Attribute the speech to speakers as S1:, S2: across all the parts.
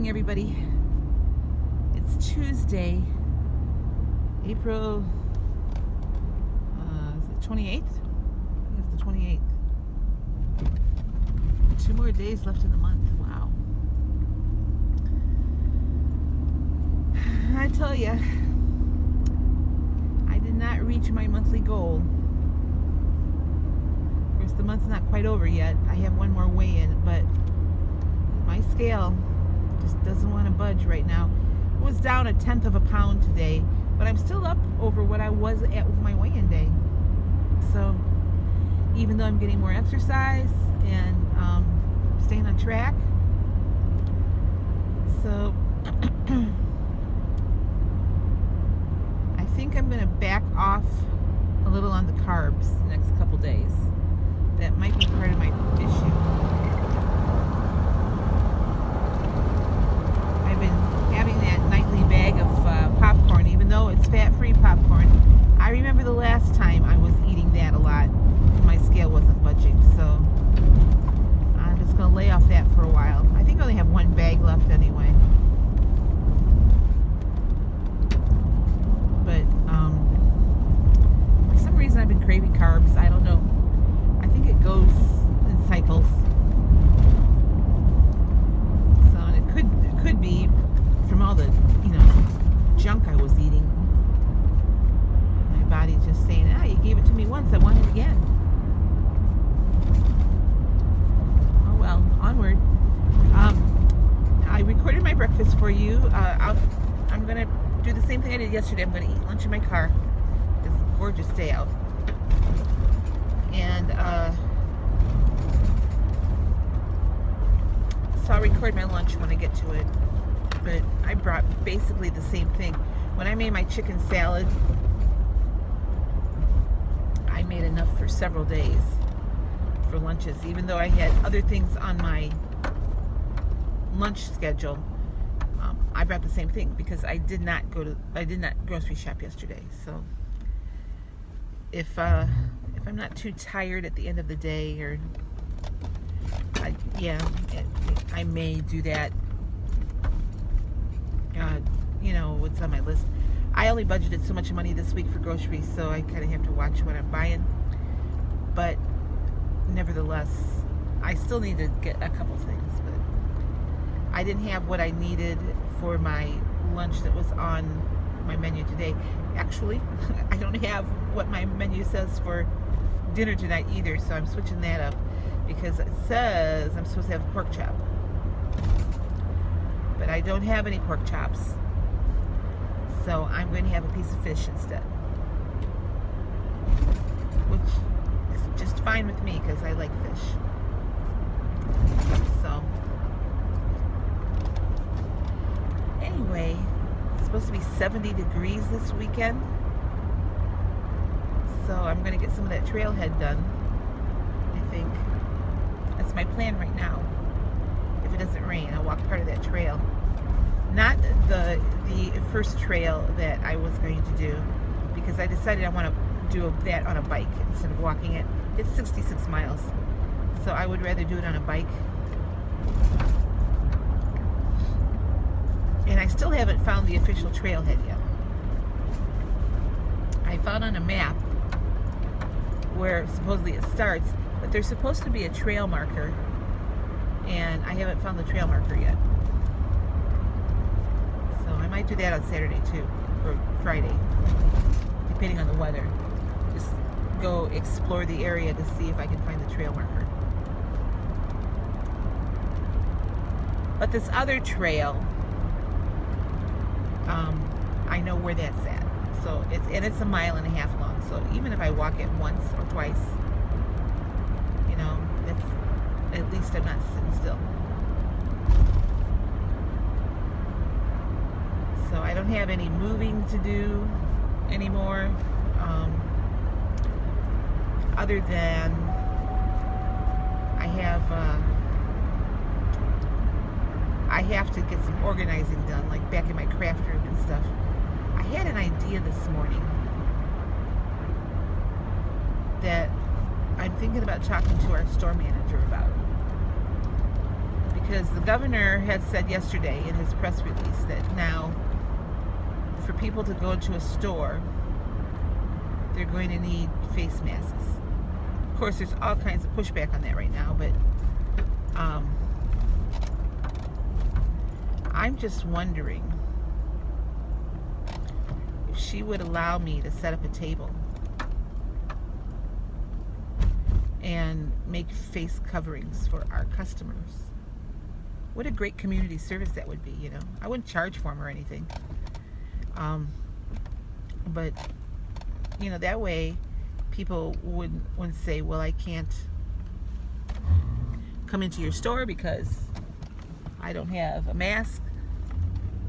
S1: morning, everybody. It's Tuesday, April, is it 28th? I think it's the 28th. 2 more days left in the month. Wow. I tell you, I did not reach my monthly goal. Of course, the month's not quite over yet. I have one more weigh-in, but my scale just doesn't want to budge right now. It was down 1/10 of a pound today, but I'm still up over what I was at with my weigh-in day. So even though I'm getting more exercise and staying on track, so I think I'm going to back off a little on the carbs the next couple days. That might be part of my issue. I've been having that nightly bag of popcorn, even though it's fat-free popcorn. I remember the last time I was eating that a lot, my scale wasn't budging, so I'm just going to lay off that for a while. I think I only have one bag left anyway. But for some reason I've been craving carbs. I don't know. I think it goes in cycles. So and it could be from all the, junk I was eating. My body's just saying, you gave it to me once, I want it again. Oh well, onward. I recorded my breakfast for you. I'm going to do the same thing I did yesterday. I'm going to eat lunch in my car. It's a gorgeous day out. And so I'll record my lunch when I get to it. But I brought basically the same thing. When I made my chicken salad, I made enough for several days for lunches, even though I had other things on my lunch schedule. I brought the same thing because I did not grocery shop yesterday. So if I'm not too tired at the end of the day, or I may do that. What's on my list. I only budgeted so much money this week for groceries, so I kind of have to watch what I'm buying. But nevertheless, I still need to get a couple things. But I didn't have what I needed for my lunch that was on my menu today. Actually, I don't have what my menu says for dinner tonight either, so I'm switching that up because it says I'm supposed to have pork chop. But I don't have any pork chops, so I'm going to have a piece of fish instead, which is just fine with me because I like fish. So anyway, it's supposed to be 70 degrees this weekend, so I'm going to get some of that trailhead done. I think that's my plan right now. If it doesn't rain, I'll walk part of that trail. Not the first trail that I was going to do, because I decided I want to do that on a bike instead of walking it. It's 66 miles, so I would rather do it on a bike. And I still haven't found the official trailhead yet. I found on a map where supposedly it starts, but there's supposed to be a trail marker, and I haven't found the trail marker yet. So I might do that on Saturday too, or Friday, depending on the weather. Just go explore the area to see if I can find the trail marker. But this other trail, I know where that's at. So it's 1.5 miles long. So even if I walk it once or twice, that's, at least I'm not sitting still. So I don't have any moving to do anymore, other than I have to get some organizing done, like back in my craft room and stuff. I had an idea this morning that I'm thinking about talking to our store manager about. because the governor had said yesterday in his press release that now for people to go into a store, they're going to need face masks. Of course, there's all kinds of pushback on that right now, but I'm just wondering if she would allow me to set up a table and make face coverings for our customers. What a great community service that would be, you know. I wouldn't charge for them or anything. But, you know, that way people wouldn't say, well, I can't come into your store because I don't have a mask,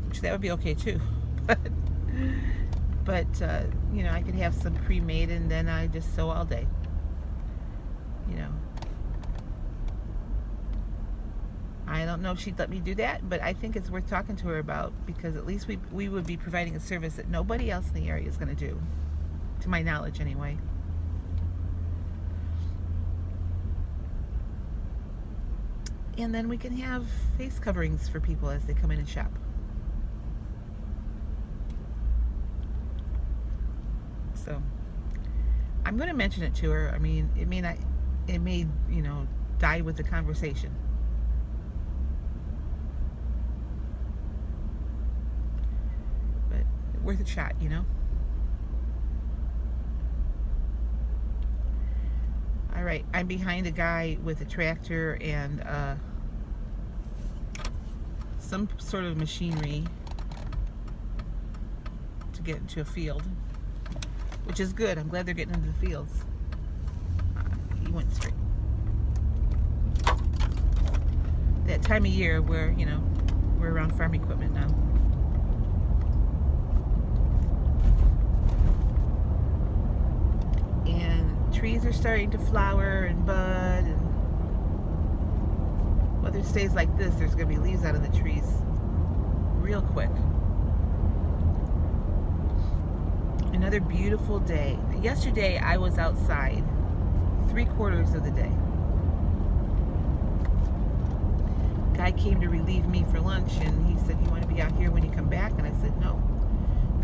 S1: which that would be okay too. But you know, I could have some pre-made and then I just sew all day, you know. I don't know if she'd let me do that, but I think it's worth talking to her about, because at least we would be providing a service that nobody else in the area is going to do, to my knowledge anyway. And then we can have face coverings for people as they come in and shop. So I'm going to mention it to her. I mean, it may, you know, die with the conversation. But worth a shot, you know. All right, I'm behind a guy with a tractor and some sort of machinery to get into a field, which is good. I'm glad they're getting into the fields. He went straight. That time of year where, you know, we're around farm equipment now. Trees are starting to flower and bud, and weather stays like this, there's going to be leaves out of the trees real quick. Another beautiful day. Yesterday I was outside 3/4 of the day. Guy came to relieve me for lunch and he said, you want to be out here when you come back? And I said no.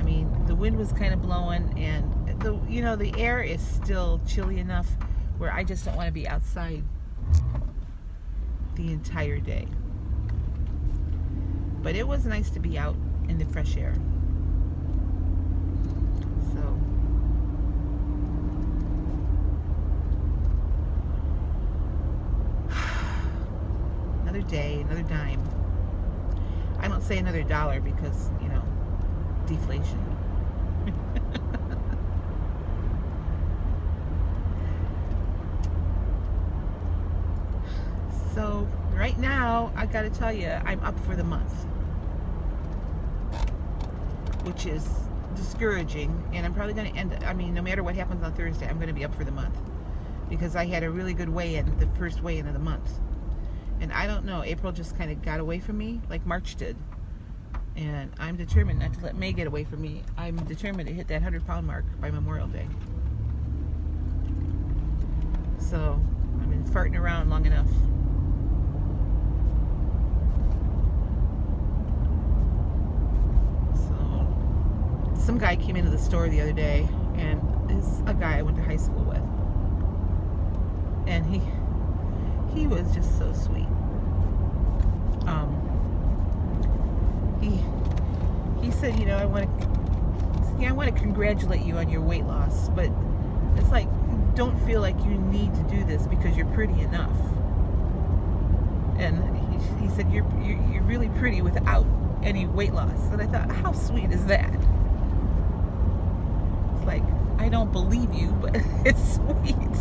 S1: I mean, the wind was kind of blowing, and the air is still chilly enough where I just don't want to be outside the entire day. But it was nice to be out in the fresh air. So another day, another dime. I don't say another dollar because, you know, deflation. So right now, I gotta tell you, I'm up for the month, which is discouraging. And I'm probably gonna end. I mean, no matter what happens on Thursday, I'm gonna be up for the month because I had a really good weigh-in, the first weigh-in of the month. And I don't know, April just kind of got away from me like March did. And I'm determined not to let May get away from me. I'm determined to hit that 100-pound mark by Memorial Day. So I've been farting around long enough. So some guy came into the store the other day, and is a guy I went to high school with. And he was just so sweet. He said, you know, I want to congratulate you on your weight loss, but it's like, don't feel like you need to do this because you're pretty enough. And he said, you're really pretty without any weight loss. And I thought, how sweet is that? It's like, I don't believe you, but it's sweet.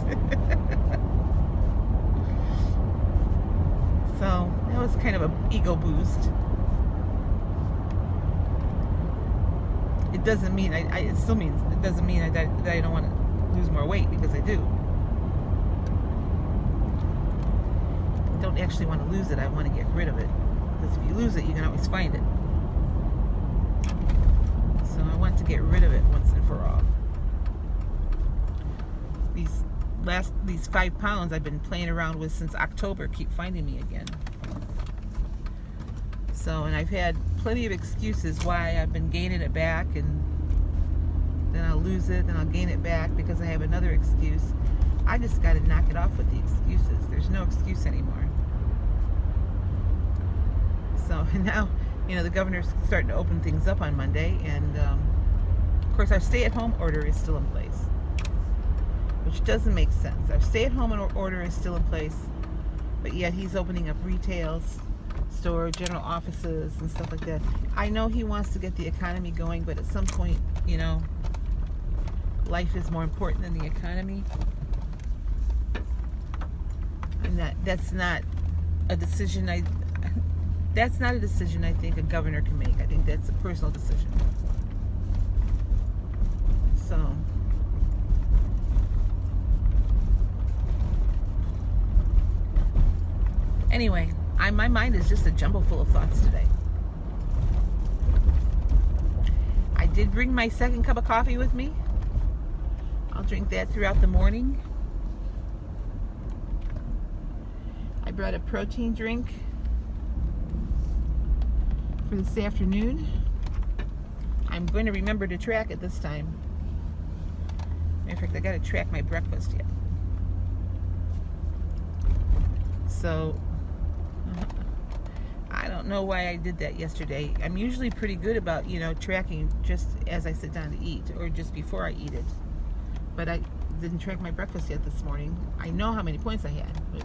S1: So that was kind of an ego boost. It doesn't mean it still means it doesn't mean that I don't want to lose more weight, because I do. I don't actually want to lose it. I want to get rid of it, because if you lose it, you can always find it. So I want to get rid of it once and for all. These 5 pounds I've been playing around with since October keep finding me again. So, and I've had plenty of excuses why I've been gaining it back, and then I'll lose it, then I'll gain it back because I have another excuse. I just got to knock it off with the excuses. There's no excuse anymore. So, and now, the governor's starting to open things up on Monday, and of course our stay-at-home order is still in place, which doesn't make sense. Our stay-at-home order is still in place, but yet he's opening up retail store, general offices, and stuff like that. I know he wants to get the economy going, but at some point, life is more important than the economy. And that's not a decision I think a governor can make. I think that's a personal decision. So anyway, my mind is just a jumble full of thoughts today. I did bring my second cup of coffee with me. I'll drink that throughout the morning. I brought a protein drink for this afternoon. I'm going to remember to track it this time. Matter of fact, I got to track my breakfast yet. So I don't know why I did that yesterday. I'm usually pretty good about, tracking just as I sit down to eat or just before I eat it. But I didn't track my breakfast yet this morning. I know how many points I had, but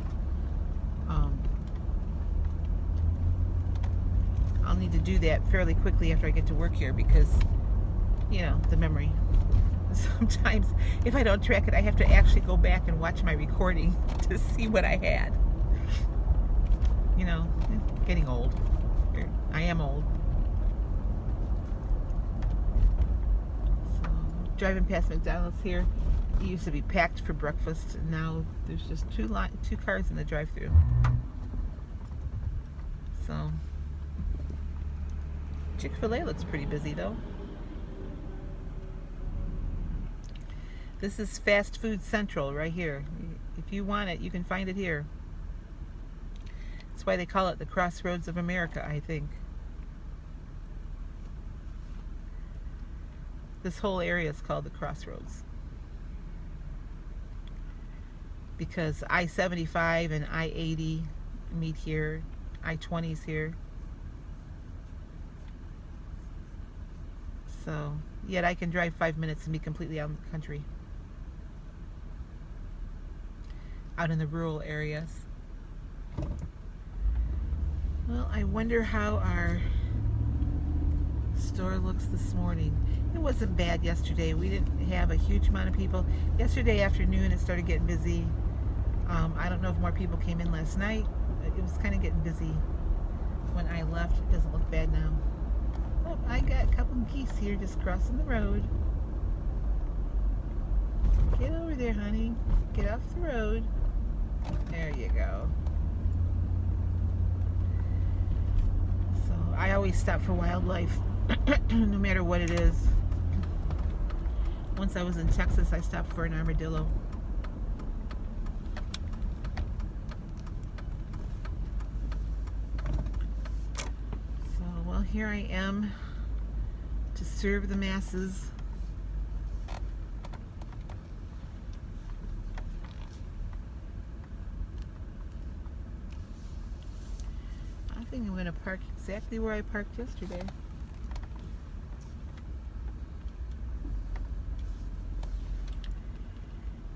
S1: I'll need to do that fairly quickly after I get to work here because, the memory. Sometimes if I don't track it, I have to actually go back and watch my recording to see what I had. Getting old. I am old. So, driving past McDonald's here. It used to be packed for breakfast, and now there's just two cars in the drive-thru. So, Chick-fil-A looks pretty busy though. This is Fast Food Central right here. If you want it, you can find it here. That's why they call it the Crossroads of America, I think. This whole area is called the Crossroads because I-75 and I-80 meet here. I-20's here. So, yet I can drive 5 minutes and be completely out in the country. Out in the rural areas. Well, I wonder how our store looks this morning. It wasn't bad yesterday. We didn't have a huge amount of people. Yesterday afternoon it started getting busy. I don't know if more people came in last night. But it was kind of getting busy when I left. It doesn't look bad now. Oh, I got a couple of geese here just crossing the road. Get over there, honey. Get off the road. There you go. So I always stop for wildlife, no matter what it is. Once I was in Texas, I stopped for an armadillo. So, well, here I am to serve the masses. I think I'm going to park exactly where I parked yesterday.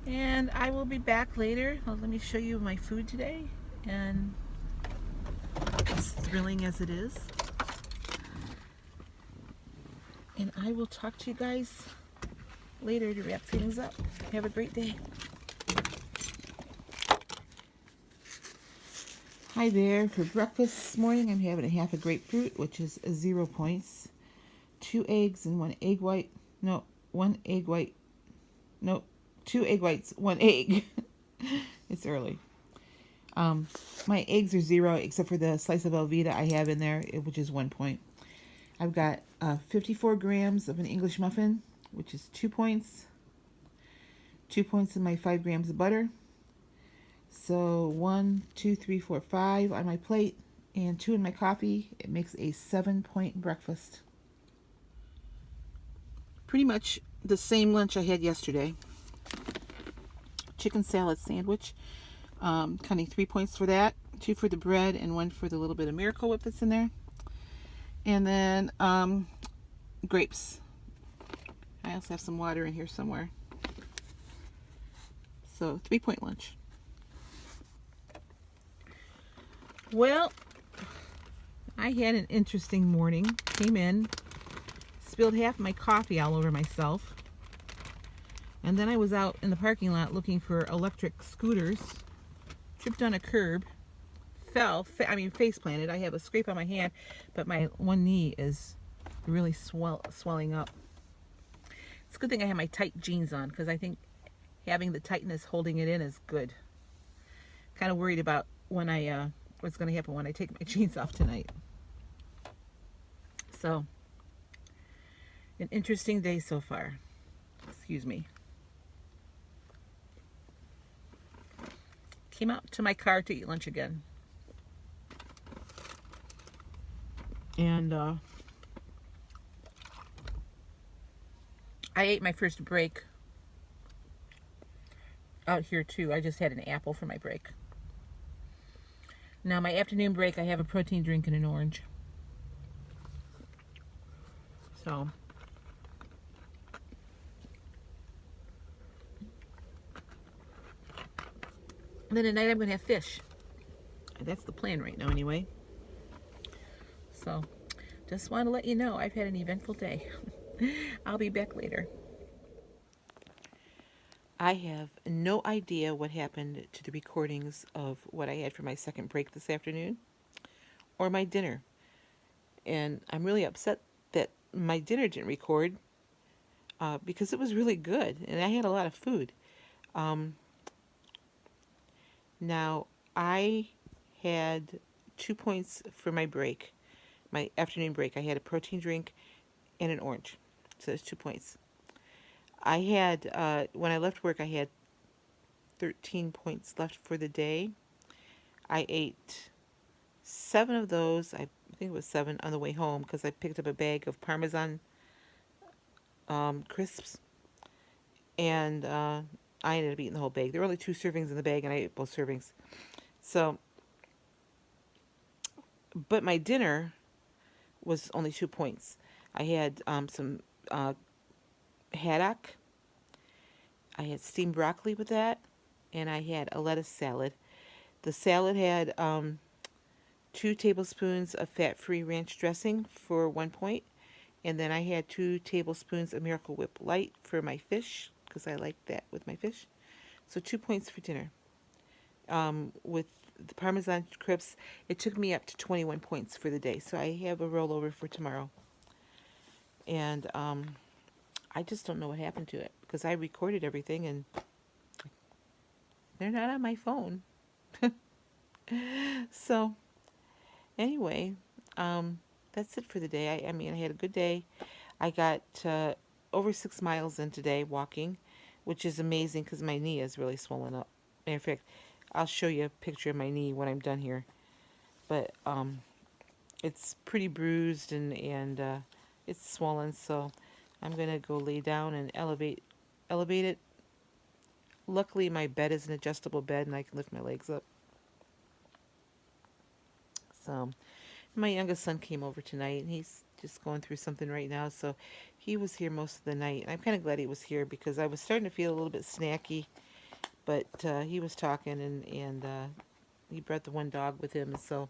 S1: And I will be back later. Well, let me show you my food today. And as thrilling as it is. And I will talk to you guys later to wrap things up. Have a great day. Hi there. For breakfast this morning, I'm having a half a grapefruit, which is 0 points. 2 eggs and 1 egg white. No, 1 egg white. No, 2 egg whites, 1 egg. It's early. My eggs are 0 except for the slice of Velveeta I have in there, which is 1 point. I've got 54 grams of an English muffin, which is 2 points. 2 points in my 5 grams of butter. So 1, 2, 3, 4, 5 on my plate, and 2 in my coffee. It makes a 7-point breakfast. Pretty much the same lunch I had yesterday. Chicken salad sandwich. Counting 3 points for that. 2 for the bread and 1 for the little bit of Miracle Whip that's in there. And then grapes. I also have some water in here somewhere. So 3-point lunch. Well, I had an interesting morning. Came in, spilled half my coffee all over myself. And then I was out in the parking lot looking for electric scooters. Tripped on a curb. Fell. Face planted. I have a scrape on my hand, but my one knee is really swelling up. It's a good thing I have my tight jeans on, because I think having the tightness holding it in is good. Kind of worried about when what's going to happen when I take my jeans off tonight. So, an interesting day so far. Excuse me. Came out to my car to eat lunch again. And I ate my first break out here too. I just had an apple for my break. Now my afternoon break, I have a protein drink and an orange. So then tonight I'm going to have fish. That's the plan right now anyway. So just want to let you know I've had an eventful day. I'll be back later. I have no idea what happened to the recordings of what I had for my second break this afternoon or my dinner. And I'm really upset that my dinner didn't record because it was really good and I had a lot of food. Now, I had 2 points for my break, my afternoon break. I had a protein drink and an orange. So that's 2 points. I had, when I left work, I had 13 points left for the day. I ate 7 of those. I think it was 7 on the way home because I picked up a bag of Parmesan crisps. And I ended up eating the whole bag. There were only 2 servings in the bag, and I ate both servings. So, but my dinner was only 2 points. I had some haddock. I had steamed broccoli with that, and I had a lettuce salad. The salad had 2 tablespoons of fat-free ranch dressing for 1 point, and then I had 2 tablespoons of Miracle Whip Light for my fish, because I like that with my fish. So 2 points for dinner. With the Parmesan crisps, it took me up to 21 points for the day. So I have a rollover for tomorrow. And I just don't know what happened to it, because I recorded everything and they're not on my phone. So anyway, that's it for the day. I mean, I had a good day. I got over 6 miles in today walking, which is amazing because my knee is really swollen up. In fact, I'll show you a picture of my knee when I'm done here. But it's pretty bruised and it's swollen, so I'm going to go lay down and elevate it. Luckily, my bed is an adjustable bed and I can lift my legs up. So my youngest son came over tonight and he's just going through something right now, so he was here most of the night. And I'm kind of glad he was here because I was starting to feel a little bit snacky, but he was talking and he brought the one dog with him, so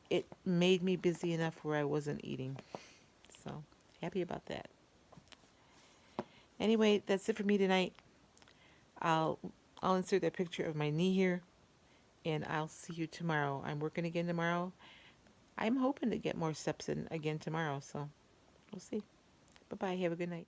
S1: it made me busy enough where I wasn't eating. So happy about that. Anyway, that's it for me tonight. I'll insert that picture of my knee here, and I'll see you tomorrow. I'm working again tomorrow. I'm hoping to get more steps in again tomorrow, so we'll see. Bye-bye. Have a good night.